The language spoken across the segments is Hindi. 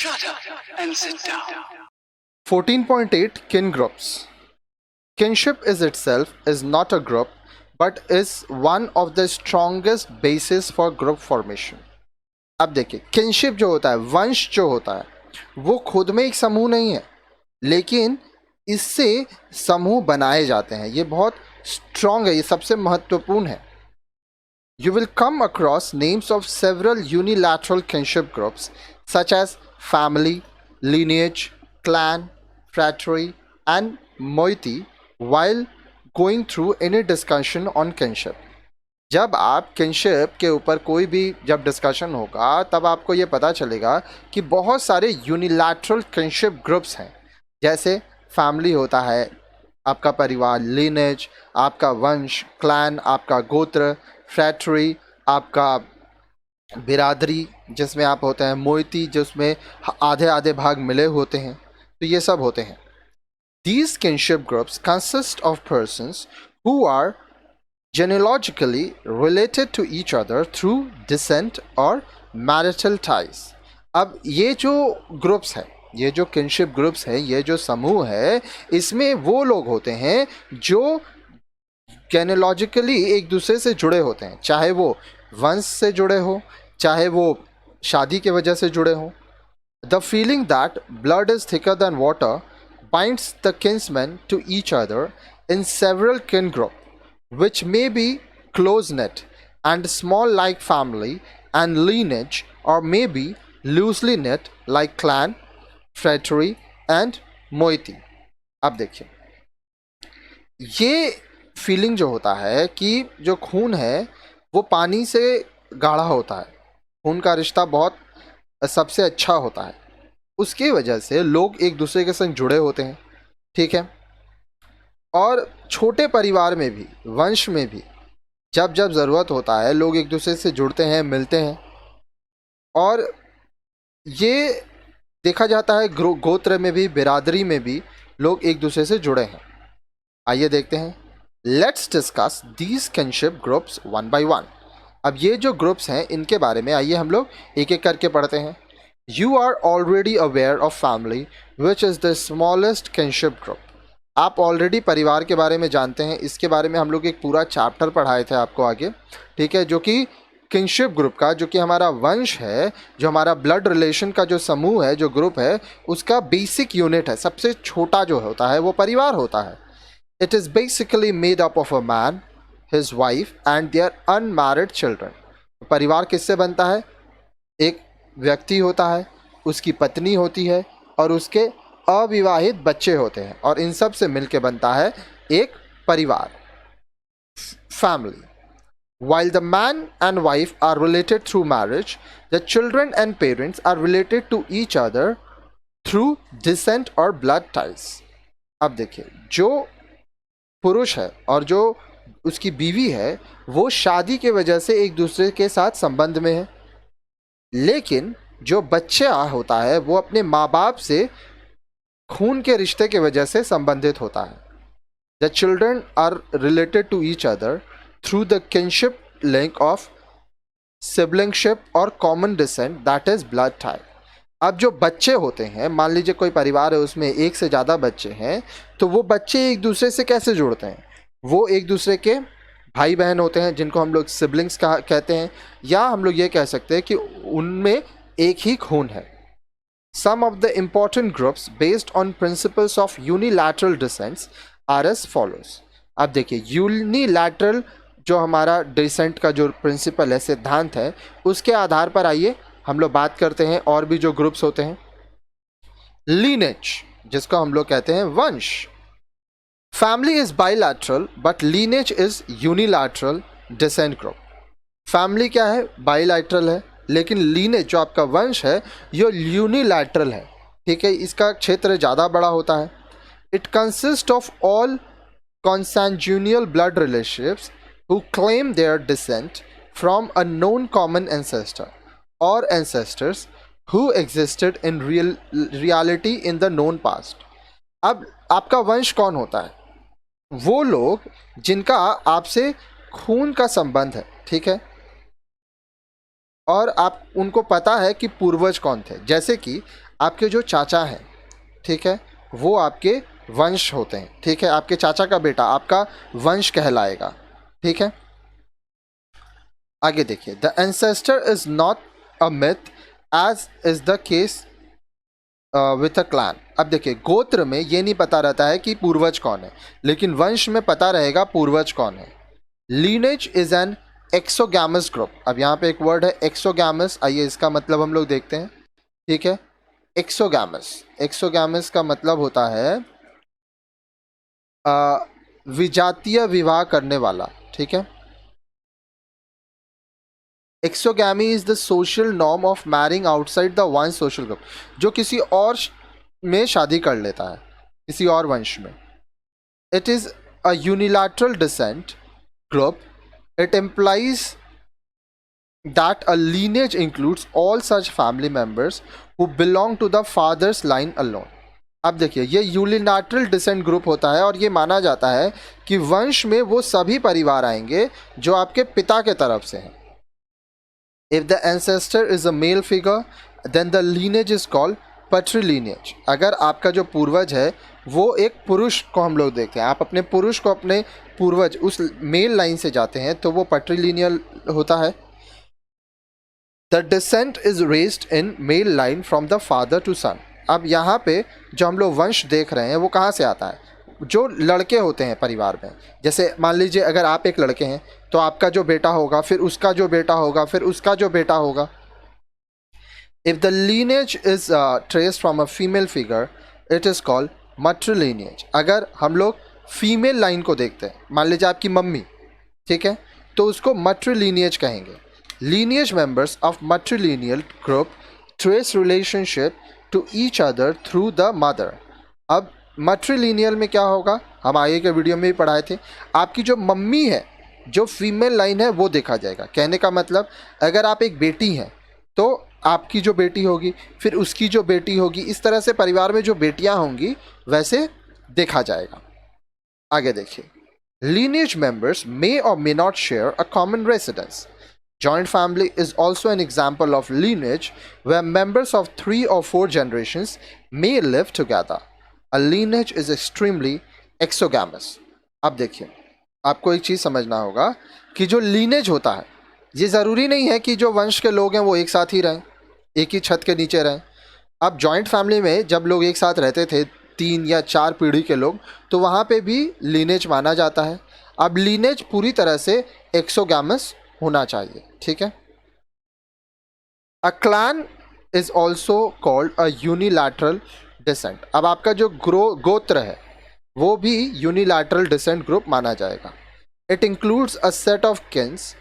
Shut up and sit down. 14.8 Kin groups. Kinship is itself is not a group but is one of the strongest basis for group formation. अब देखिए, किनशिप जो होता है, वंश जो होता है, वो खुद में एक समूह नहीं है, लेकिन इससे समूह बनाए जाते हैं. ये बहुत स्ट्रांग है, ये सबसे महत्वपूर्ण है. You will come across names of several unilateral kinship groups such as family, lineage, clan, phratry, and moiety while going through any discussion on kinship. जब आप किनशिप के ऊपर कोई भी जब डिस्कशन होगा तब आपको ये पता चलेगा कि बहुत सारे यूनिलैटरल किनशिप ग्रुप्स हैं. जैसे फैमिली होता है, आपका परिवार, लीनेज आपका वंश, क्लैन आपका गोत्र, फ्रैटरी आपका बिरादरी जिसमें आप होते हैं, मोइती जिसमें आधे आधे भाग मिले होते हैं. तो ये सब होते हैं. These kinship groups consist of persons who are genealogically related to each other through descent or marital ties. अब ये जो ग्रुप्स है, ये जो किनशिप ग्रुप्स है, ये जो समूह है, इसमें वो लोग होते हैं जो जेनेलॉजिकली एक दूसरे से जुड़े होते हैं, चाहे वो वंश से जुड़े हो, चाहे वो शादी के वजह से जुड़े हो. The feeling that blood is thicker than water binds the kinsmen to each other in several kin group, which may be close-knit and small like family and lineage, or may be loosely knit like clan, phratry and moiety. अब देखिए, ये फीलिंग जो होता है कि जो खून है वो पानी से गाढ़ा होता है, खून का रिश्ता बहुत सबसे अच्छा होता है, उसकी वजह से लोग एक दूसरे के संग जुड़े होते हैं. ठीक है. और छोटे परिवार में भी, वंश में भी जब जब ज़रूरत होता है लोग एक दूसरे से जुड़ते हैं, मिलते हैं. और ये देखा जाता है गोत्र में भी, बिरादरी में भी लोग एक दूसरे से जुड़े हैं. आइए देखते हैं. Let's discuss these kinship groups one by one. अब ये जो ग्रुप्स हैं इनके बारे में आइए हम लोग एक एक करके पढ़ते हैं. You are already aware of family, which is the smallest kinship group. आप ऑलरेडी परिवार के बारे में जानते हैं. इसके बारे में हम लोग एक पूरा चैप्टर पढ़ाए थे आपको आगे. ठीक है, जो कि किनशिप ग्रुप का, जो कि हमारा वंश है, जो हमारा ब्लड रिलेशन का जो समूह है, जो ग्रुप है, उसका बेसिक यूनिट है. सबसे छोटा जो होता है वो परिवार होता है. It is basically made up of a man, his wife and their unmarried children. परिवार किससे बनता है? एक व्यक्ति होता है, उसकी पत्नी होती है और उसके अविवाहित बच्चे होते हैं, और इन सब से मिलके बनता है एक परिवार, family. While the man and wife are related through marriage, the children and parents are related to each other through descent or blood ties. अब देखिए, जो पुरुष है और जो उसकी बीवी है वो शादी के वजह से एक दूसरे के साथ संबंध में है, लेकिन जो बच्चा होता है वो अपने माँ बाप से खून के रिश्ते के वजह से संबंधित होता है. The children are related to each other through the kinship link of siblingship और common descent, that is blood tie. अब जो बच्चे होते हैं, मान लीजिए कोई परिवार है उसमें एक से ज़्यादा बच्चे हैं, तो वो बच्चे एक दूसरे से कैसे जुड़ते हैं? वो एक दूसरे के भाई बहन होते हैं जिनको हम लोग सिबलिंग्स कहते हैं, या हम लोग ये कह सकते हैं कि उनमें एक ही खून है. Some of the important groups based on principles of unilateral descents are as follows. अब देखिए, यूनिलैटरल जो हमारा डिसेंट का जो प्रिंसिपल है, सिद्धांत है, उसके आधार पर आइए हम लोग बात करते हैं. और भी जो ग्रुप्स होते हैं, लीनेज जिसको हम लोग कहते हैं वंश. Family is bilateral but lineage is unilateral descent group. Family क्या है? बाइलैटरल है, लेकिन लीनेज जो आपका वंश है ये यूनिलैटरल है. ठीक है, इसका क्षेत्र ज़्यादा बड़ा होता है. It consist of all consanguineal blood relationships who claim their descent from a known common ancestor or ancestors who existed in reality in the known past. अब आपका वंश कौन होता है? वो लोग जिनका आपसे खून का संबंध है. ठीक है, और आप उनको पता है कि पूर्वज कौन थे. जैसे कि आपके जो चाचा हैं, ठीक है, वो आपके वंश होते हैं, ठीक है, आपके चाचा का बेटा आपका वंश कहलाएगा, ठीक है। आगे देखिए, the ancestor is not a myth as is the case with a clan. अब देखिए, गोत्र में ये नहीं पता रहता है कि पूर्वज कौन है, लेकिन वंश में पता रहेगा पूर्वज कौन है। Lineage is an exogamous group. अब यहाँ पे एक वर्ड है एक्सोगैमस, आइए इसका मतलब हम लोग देखते हैं, ठीक है। एक्सोगैमस, एक्सोगैमस का मतलब होता है विजातीय विवाह करने वाला, ठीक है। Exogamy is the social norm of marrying outside the one social group, जो किसी और में शादी कर लेता है, किसी और वंश में। It is a unilateral descent group. It implies that a lineage includes all such family members who belong to the father's line alone. अब देखिए, ये यूनिलैटरल डिसेंट ग्रुप होता है और ये माना जाता है कि वंश में वो सभी परिवार आएंगे जो आपके पिता के तरफ से हैं। If the ancestor is a male figure, then the lineage is called patrilineage. अगर आपका जो पूर्वज है वो एक पुरुष को हम लोग देखते हैं, आप अपने पुरुष को अपने पूर्वज उस मेल लाइन से जाते हैं तो वो patrilineal होता है। The descent is raised in male line from the father to son. अब यहाँ पे जो हम लोग वंश देख रहे हैं वो कहाँ से आता है? जो लड़के होते हैं परिवार में, जैसे मान लीजिए अगर आप एक लड़के हैं तो आपका जो बेटा होगा, फिर उसका जो बेटा होगा, फिर उसका जो बेटा होगा। If the lineage is traced from a female figure, it is called matrilineage. अगर हम लोग फीमेल लाइन को देखते हैं, मान लीजिए आपकी मम्मी, ठीक है, तो उसको मैट्रिलिनिएज कहेंगे। Lineage members of matrilineal group trace relationship to each other through the mother. अब मैट्रिलिनियल में क्या होगा, हम आगे के वीडियो में भी पढ़ाए थे। आपकी जो मम्मी है, जो फीमेल लाइन है, वो देखा जाएगा। कहने का मतलब, अगर आप एक बेटी हैं तो आपकी जो बेटी होगी, फिर उसकी जो बेटी होगी, इस तरह से परिवार में जो बेटियां होंगी वैसे देखा जाएगा। आगे देखिए, lineage members may or may not share a common residence. Joint family is also an example of lineage where members of 3 or 4 generations may live together. A lineage is extremely exogamous. अब देखिए, आपको एक चीज़ समझना होगा कि जो लीनेज होता है, ये ज़रूरी नहीं है कि जो वंश के लोग हैं वो एक साथ ही रहें, एक ही छत के नीचे रहें। अब जॉइंट फैमिली में जब लोग एक साथ रहते थे, 3 या 4 पीढ़ी के लोग, तो वहाँ पे भी लीनेज माना जाता है। अब लीनेज पूरी तरह से एक्सोगैमस होना चाहिए, ठीक है। A clan is also called a unilateral descent. अब आपका जो गोत्र है वो भी यूनिलैटरल डिसेंट ग्रुप माना जाएगा। It includes a set of Keynes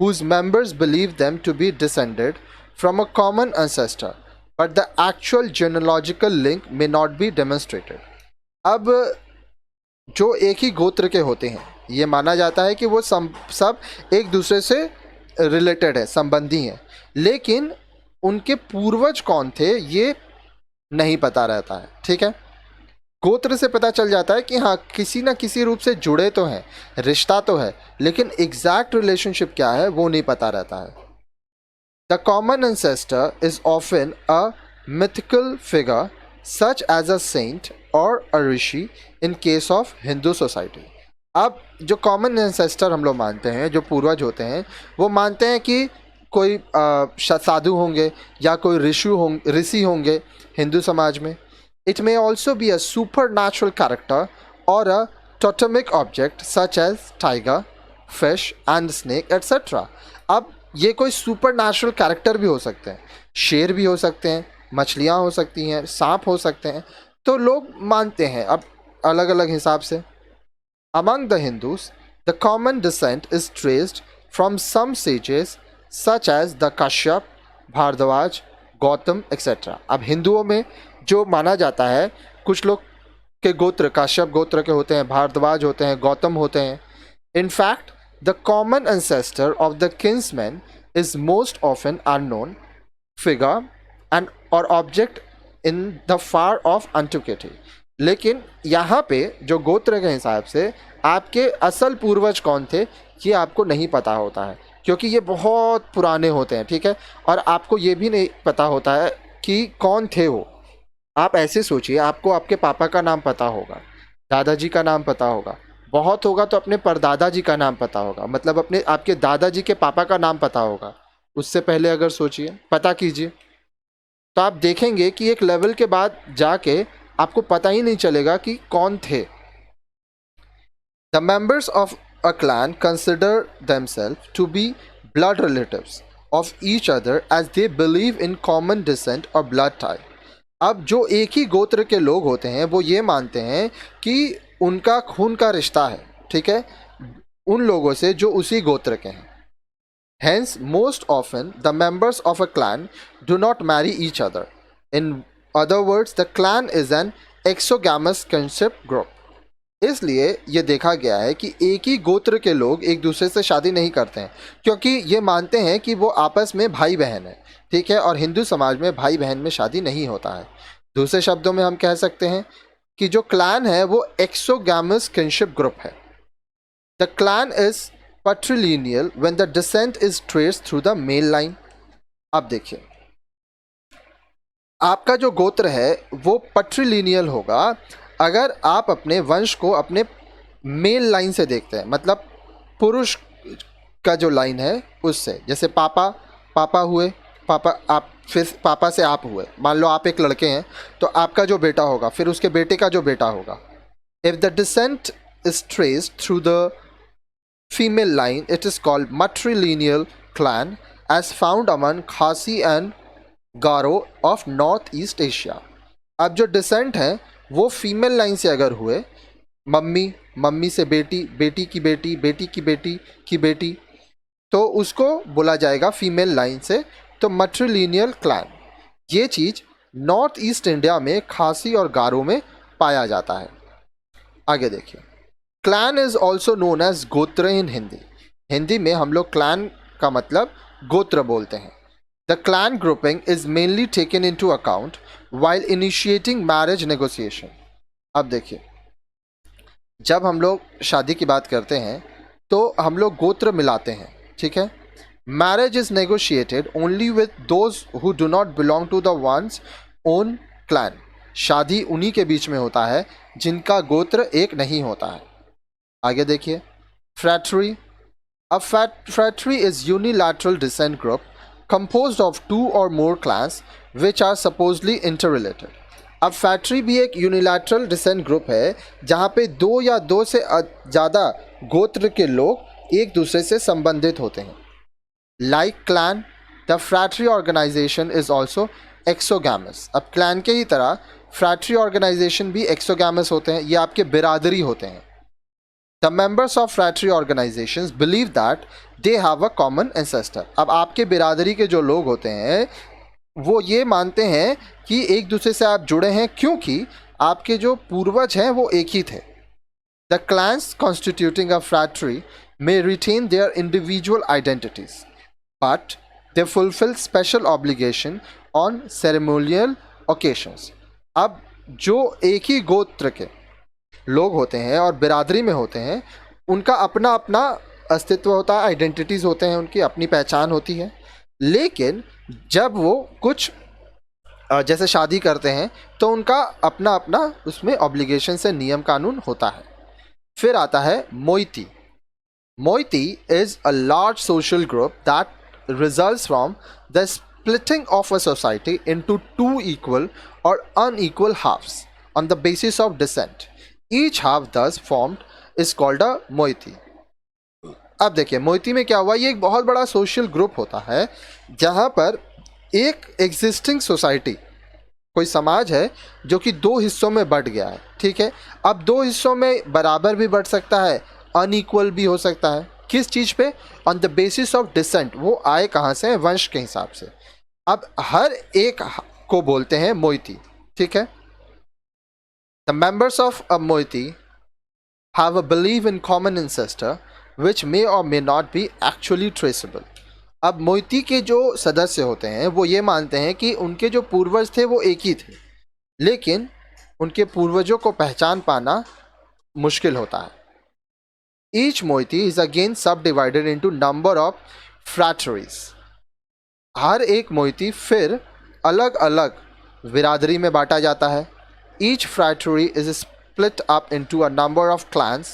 whose members believe them to be descended from a common ancestor, but the actual genealogical link may not be demonstrated. अब जो एक ही गोत्र के होते हैं, ये माना जाता है कि वो सब एक दूसरे से रिलेटेड है, संबंधी हैं, लेकिन उनके पूर्वज कौन थे ये नहीं पता रहता है, ठीक है। गोत्र से पता चल जाता है कि हाँ, किसी ना किसी रूप से जुड़े तो हैं, रिश्ता तो है, लेकिन एग्जैक्ट रिलेशनशिप क्या है वो नहीं पता रहता है। The common ancestor is often a mythical figure such as a saint और a rishi in case of Hindu society. अब जो कॉमन एंसेस्टर हम लोग मानते हैं, जो पूर्वज होते हैं, वो मानते हैं कि कोई साधु होंगे या कोई ऋषि होंगे हिंदू समाज में। It may also be a supernatural character or a totemic object such as tiger, fish and snake etc. अब ये कोई supernatural character भी हो सकते हैं, शेर भी हो सकते हैं, मछलियाँ हो सकती हैं, सांप हो सकते हैं, तो लोग मानते हैं अब अलग अलग हिसाब से। Among the Hindus, the common descent is traced from some sages such as the Kashyap, Bhardwaj, Gautam etcetera. अब हिंदुओं में जो माना जाता है, कुछ लोग के गोत्र काश्यप गोत्र के होते हैं, भारद्वाज होते हैं, गौतम होते हैं। In fact the common ancestor of the kinsman is most often unknown figure and or object in the far of antiquity. लेकिन यहाँ पे जो गोत्र के हिसाब से आपके असल पूर्वज कौन थे ये आपको नहीं पता होता है, क्योंकि ये बहुत पुराने होते हैं, ठीक है। और आपको ये भी नहीं पता होता है कि कौन थे वो। आप ऐसे सोचिए, आपको आपके पापा का नाम पता होगा, दादाजी का नाम पता होगा, बहुत होगा तो अपने परदादा जी का नाम पता होगा, मतलब अपने आपके दादाजी के पापा का नाम पता होगा। उससे पहले अगर सोचिए, पता कीजिए, तो आप देखेंगे कि एक लेवल के बाद जाके आपको पता ही नहीं चलेगा कि कौन थे। The members of a clan consider themselves to be blood relatives of each other as they believe in common descent or blood tie. अब जो एक ही गोत्र के लोग होते हैं वो ये मानते हैं कि उनका खून का रिश्ता है, ठीक है, उन लोगों से जो उसी गोत्र के हैं। Hence, most often the members of a clan do not marry each other. In other words, the clan is an exogamous kinship group. इसलिए ये देखा गया है कि एक ही गोत्र के लोग एक दूसरे से शादी नहीं करते हैं, क्योंकि ये मानते हैं कि वो आपस में भाई बहन है, ठीक है, और हिंदू समाज में भाई बहन में शादी नहीं होता है। दूसरे शब्दों में हम कह सकते हैं कि जो क्लैन है वो एक्सोगैमस किनशिप ग्रुप है। The clan is patrilineal when the descent is traced through the male line. अब देखिए, आपका जो गोत्र है वो पट्रिलिनियल होगा अगर आप अपने वंश को अपने मेल लाइन से देखते हैं, मतलब पुरुष का जो लाइन है उससे। जैसे पापा पापा हुए, पापा आप, फिर पापा से आप हुए, मान लो आप एक लड़के हैं तो आपका जो बेटा होगा फिर उसके बेटे का जो बेटा होगा। If the descent is traced through the female line, it is called matrilineal clan as found among Khasi and Garo of Northeast Asia. अब जो डिसेंट है वो फीमेल लाइन से अगर हुए, मम्मी मम्मी से बेटी, बेटी की बेटी, बेटी की बेटी की बेटी, तो उसको बोला जाएगा फीमेल लाइन से, तो मैट्रिलिनियल क्लैन। ये चीज़ नॉर्थ ईस्ट इंडिया में खासी और गारो में पाया जाता है। आगे देखिए, clan is also known as gotra in Hindi. Hindi में हम लोग क्लैन का मतलब गोत्र बोलते हैं। The clan grouping is mainly taken into account while initiating marriage negotiation. अब देखिए, जब हम लोग शादी की बात करते हैं तो हम लोग गोत्र मिलाते हैं, ठीक है। Marriage is negotiated only with those who do not belong to the one's own clan. शादी उन्हीं के बीच में होता है जिनका गोत्र एक नहीं होता है। आगे देखिए, फ्रैटरी। A fratry is unilateral descent group composed of two or more clans which are supposedly interrelated. अब फैक्ट्री भी एक यूनिलैटरल डिसेंट ग्रुप है जहाँ पे दो या दो से ज़्यादा गोत्र के लोग एक दूसरे से संबंधित होते हैं। Like clan, the phratry organization is also exogamous. अब क्लैन के ही तरह फ्रैट्री ऑर्गेनाइजेशन भी एक्सोगैमस होते हैं, ये आपके बिरादरी होते हैं। The members of fratry organizations believe that they have a common ancestor. अब आपके बिरादरी के जो लोग होते हैं वो ये मानते हैं कि एक दूसरे से आप जुड़े हैं क्योंकि आपके जो पूर्वज हैं वो एक ही थे। The clans constituting a fratry may retain their individual identities, but they fulfill special obligation on ceremonial occasions. अब जो एक ही गोत्र के लोग होते हैं और बिरादरी में होते हैं उनका अपना अपना अस्तित्व होता है, आइडेंटिटीज़ होते हैं, उनकी अपनी पहचान होती है। लेकिन जब वो कुछ जैसे शादी करते हैं तो उनका अपना अपना उसमें ऑब्लिगेशन से नियम कानून होता है। फिर आता है moiety. Moiety is a large social group that results from the splitting of a society into two equal or unequal halves on the basis of descent. Each half thus formed is called a moiety. अब देखिए, मोइती में क्या हुआ, ये एक बहुत बड़ा सोशल ग्रुप होता है जहाँ पर एक एग्जिस्टिंग सोसाइटी, कोई समाज है जो कि दो हिस्सों में बट गया है, ठीक है। अब दो हिस्सों में बराबर भी बट सकता है, अनइक्वल भी हो सकता है। किस चीज़ पे? On the basis of descent, वो आए कहाँ से, वंश के हिसाब से। अब हर एक को बोलते हैं मोइती, ठीक है। The members of a moiety have a belief in common ancestor which may or may not be actually traceable. अब मोइती के जो सदस्य होते हैं वो ये मानते हैं कि उनके जो पूर्वज थे वो एक ही थे, लेकिन उनके पूर्वजों को पहचान पाना मुश्किल होता है। Each moiety is again subdivided into number of phratries. हर एक मोइती फिर अलग अलग बिरादरी में बांटा जाता है. Each phratry is split up into a number of clans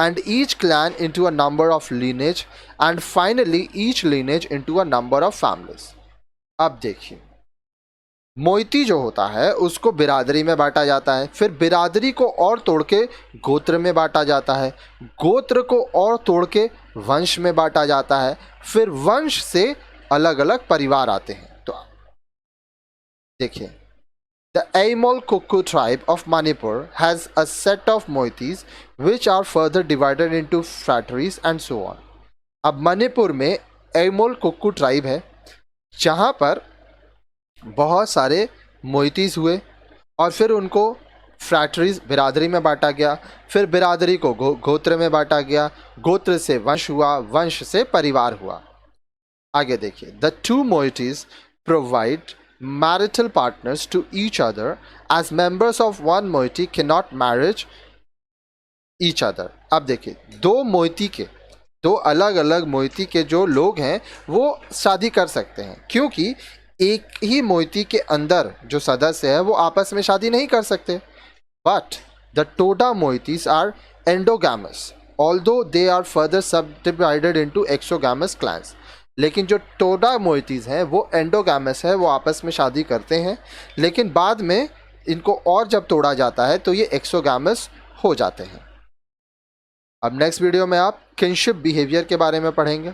and each clan into a number of lineage and finally each lineage into a number of families. अब देखिए, मोइती जो होता है उसको बिरादरी में बांटा जाता है, फिर बिरादरी को और तोड़ के गोत्र में बांटा जाता है, गोत्र को और तोड़ के वंश में बांटा जाता है, फिर वंश से अलग अलग परिवार आते हैं. तो देखिए, the Aimol Kuku tribe of Manipur has a set of moieties which are further divided into phratries and so on. अब मणिपुर में एमोल कुक्कू ट्राइब है जहाँ पर बहुत सारे मोइतीज हुए और फिर उनको फ्रैटरीज बिरादरी में बांटा गया, फिर बिरादरी को गोत्र में बांटा गया, गोत्र से वंश हुआ, वंश से परिवार हुआ. आगे देखिए, the two moieties provide marital partners to each other as members of one moiety cannot marry each other. अब देखिए, दो अलग अलग मोइती के जो लोग हैं वो शादी कर सकते हैं, क्योंकि एक ही मोइती के अंदर जो सदस्य है वो आपस में शादी नहीं कर सकते. But the Toda moieties are endogamous although they are further subdivided into exogamous clans. लेकिन जो टोडा मोइतीज हैं वो एंडोगैमस है, वो आपस में शादी करते हैं, लेकिन बाद में इनको और जब तोड़ा जाता है तो ये एक्सोगैमस हो जाते हैं. अब नेक्स्ट वीडियो में आप किनशिप बिहेवियर के बारे में पढ़ेंगे.